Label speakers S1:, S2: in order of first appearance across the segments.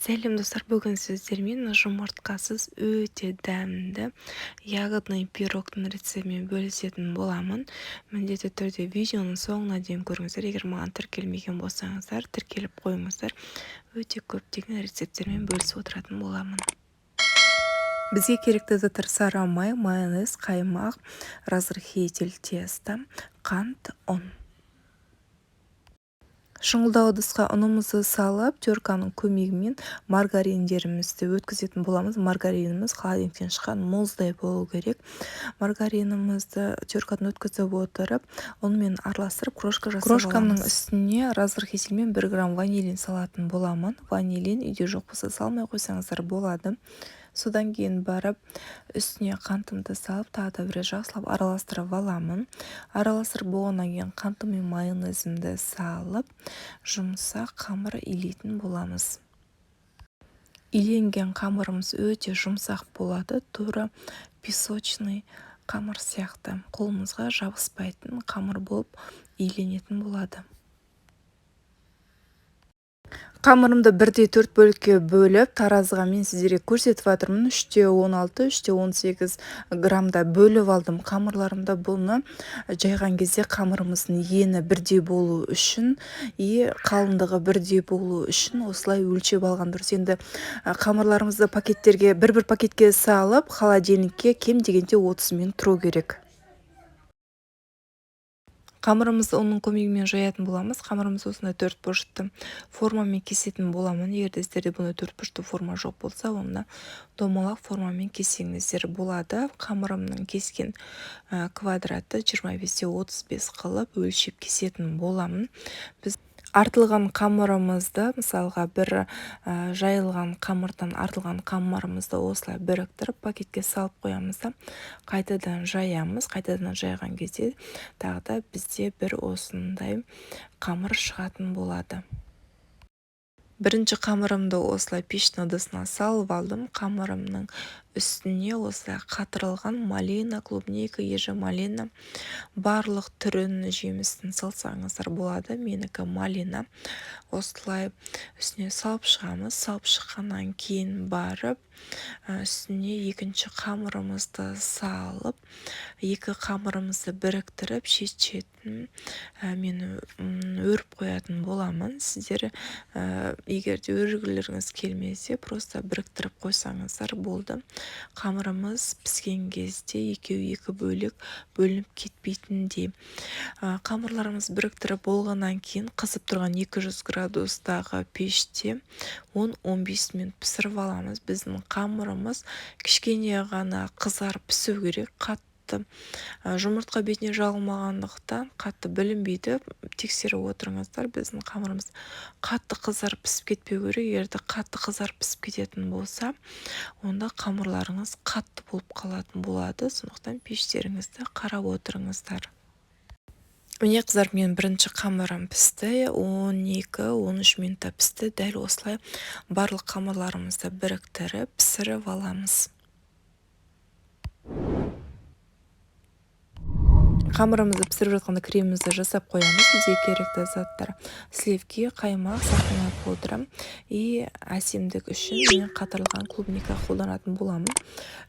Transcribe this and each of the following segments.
S1: Сәлем достар, бүгін сіздермен жұмыртқасыз өте дәмді ягодный пирогтың рецептімен бөлісетін боламын. Міндетті түрде видеоның соңына дейін көріңіздер. Егер маған тіркелмеген болсаңыздар, тіркеліп қойыңыздар. Өте көптеген рецепттермен бөлісіп отыратын боламын. Бізге керекті заттар: сары май, майонез, қаймақ, разрыхлитель теста, қант, ұн. Шыңылдау ыдысқа ұнымызды салып, терканың көмегімен маргариндерімізді өткізетін боламыз. Маргариніміз холодильниктен шыққан мұздай болу керек. Маргаринімізді теркадан өткізіп отырып, онымен араластырып крошка жасап аламыз. Крошкамның үстіне разрыхлительмен 1 грамм ванилин салатын боламын. Ванилин үйде жоқ болса салмай қойсаңыздар болады. Содан кейін барып үстіне қантымды салып, тағы да бір жақсылап араластырып аламын. Араластырып болғаннан кейін қанты мен майонезімді салып, жұмсақ қамыр илейтін боламыз. Иленген қамырымыз өте жұмсақ болады, тура песочный қамыр сияқты. Қолымызға жабыспайтын қамыр болып иленетін болады. Қамырымды 1/4 бөлікке бөліп, таразыға мен сіздерге көрсетіп жатырмын. 3/16, 3/18 граммда бөліп алдым қамырларымды. Бұны жайған кезде қамырымыздың ені бірдей болу үшін, қалыңдығы бірдей болу үшін осылай өлшеп алған дұрыс. Енді қамырларымызды пакеттерге, бір пакетке салып, холодильникке кем дегенде 30 минут тұру керек. Қамырымызды оның көмегімен жаятын боламыз. Қамырымызды осындай 4 бұрышты формамен кесетін боламын. Егер де сіздерде бұны 4 бұрышты форма жоқ болса, онда домалақ формамен кессеңіздер болады. Қамырымның кескен квадраты 25-35 қылып өлшеп кесетін боламын. Біз артылған қамырымызды, мысалға бір жайылған қамырдан артылған қамырымызды осылай біріктіріп пакетке салып қоямыз да, қайтадан жаямыз. Қайтадан жайған кезде тағы да бізде бір осындай қамыр шығатын болады. Бірінші қамырымды осылай пештің ыдысына салып алдым. Қамырымның үстіне осылай қатырылған малина, клубника, ежі малина, барлық түрін жемістің салсаңыздар болады. Менікі малина. Осылай үстіне салып шығамыз. Салып шыққаннан кейін барып, үстіне екінші қамырымызды салып, екі қамырымызды біріктіріп, шет-шетін мен өріп қоятын боламын. Сіздер егер де өргілеріңіз келмесе, просто біріктіріп қойсаңыздар болды. Қамырымыз піскен кезде екеуі екі бөлік бөлініп кетпейтіндей. Қамырларымыз біріктіріп болғаннан кейін қызып тұрған 200 градустағы пеште 10-15 минут пісіріп аламыз. Біздің қамырымыз кішкене ғана қызарып пісу керек. Қатты жұмыртқа бетіне жағылмағандықтан қатты білінбейді. Тексеріп отырыңыздар. Біздің қамырымыз қатты қызарып пісіп кетпеу керек. Егер де қатты қызарып пісіп кететін болса, онда қамырларыңыз қатты болып қалатын болады. Сондықтан пештеріңізді қарап отырыңыздар. Міне қыздар, мен бірінші қамырым пісті, 12-13 минутта пісті. Дәл осылай барлық қамырларымызды біріктіріп пісіріп аламыз. Қамырымызды пісіріп жатқанда кремімізді жасап қоямыз. Бізге керекті заттар: сливки, қаймақ, сахарная пудра и әсемдік үшін мен қатырылған клубника қолданатын боламын.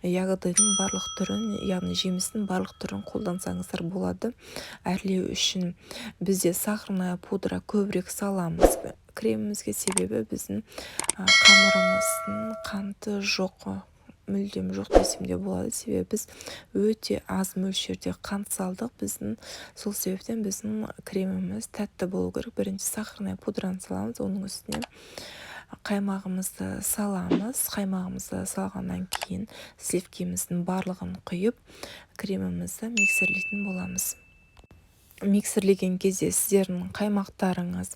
S1: Ягодының барлық түрін, яғни жемістің барлық түрін қолдансаңыздар болады. Әрлеу үшін бізде сахарная пудра көбірек саламыз кремімізге, себебі біздің қамырымыздың қанты жоқ, мүлдем жоқ десем де болады. Себебі біз өте аз мөлшерде қант салдық. Сол себептен біздің креміміз тәтті болу керек. Бірінші сахарная пудраны саламыз, оның үстіне қаймағымызды саламыз. Қаймағымызды салғаннан кейін сливкеміздің барлығын құйып, кремімізді миксерлейтін боламыз. Миксерлеген кезде сіздердің қаймақтарыңыз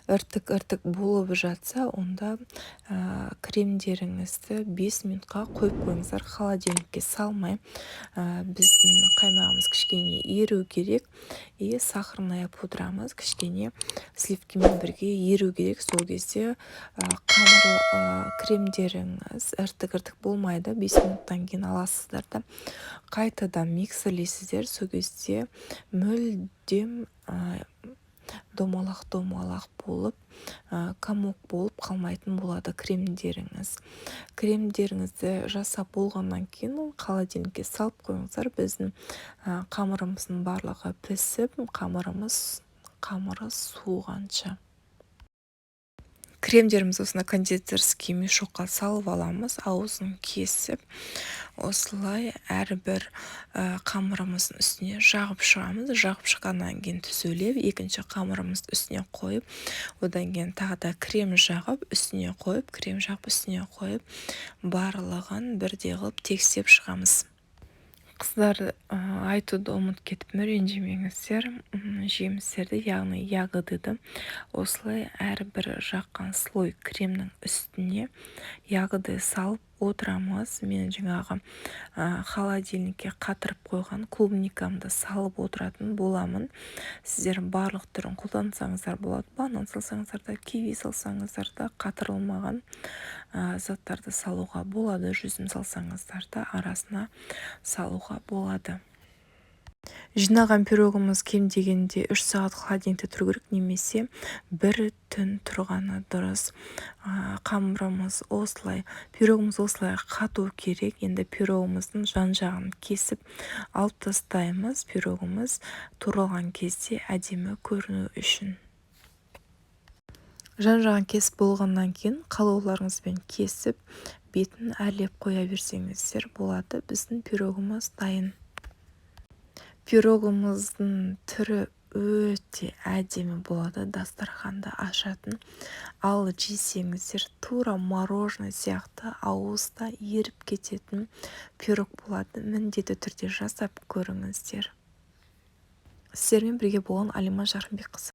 S1: іртік болып жатса, онда кремдеріңізді 5 минутқа қойып қойыңыздар, холодильникке салмай. Біздің қаймағымыз кішкене еру керек, и сахарная пудрамыз кішкене сливкімен бірге еру керек. Сол кезде кремдеріңіз іртік болмайды. 5 минуттан кейін аласыздар да қайтадан миксерлейсіздер. Сол кезде мүлдем домалақ болып комок болып қалмайтын болады кремдеріңіз. Кремдеріңізді жасап болғаннан кейін холодильникке салып қойыңыздар. Біздің қамырымыздың барлығы пісіп, қамыры суығанша. Кремдеріміз осында кондитерский мешокқа салып аламыз, аузын кесіп, осылай әрбір қамырымыздың үстіне жағып шығамыз. Жағып шыққаннан кейін түзулеп, екінші қамырымызды үстіне қойып, одан кейін тағы да крем жағып, үстіне қойып, крем жағып, үстіне қойып, барлығын бірдей қылып текстеп шығамыз. Қыздар, айтуды ұмытып кетіппін, ренжімеңіздер. Жемістерді, яғни ягодыды осылай әрбір жаққан слой кремнің үстіне ягоды салып отырамыз. Мен жаңағы холодильникке қатырып қойған клубникамды салып отыратын боламын. Сіздер барлық түрін қолдансаңыздар болады. Банан салсаңыздар да, киви салсаңыздар да, қатырылмаған заттарды салуға болады. Жүзім салсаңыздар да арасына салуға болады. Жинаған пирогымыз кем дегенде 3 сағат холодильникте тұру керек, немесе 1 түн тұрғаны дұрыс. Қамырымыз осылай, пирогымыз осылай қату керек. Енді пирогымыздың жан-жағын кесіп алып тастаймыз. Пирогымыз туралған кезде әдемі көріну үшін. Жан-жағын кесіп болғаннан кейін қалауларыңызбен кесіп, бетін әрлеп қоя берсеңіздер болады. Біздің пирогымыз дайын. Пирогымыздың түрі өте әдемі болады, дастарханды ашатын. Ал жесеңіздер тура мороженое сияқты ауызда еріп кететін пирог болады. Міндетті түрде жасап көріңіздер. Сіздермен бірге болған Алима Жарымбекқызы.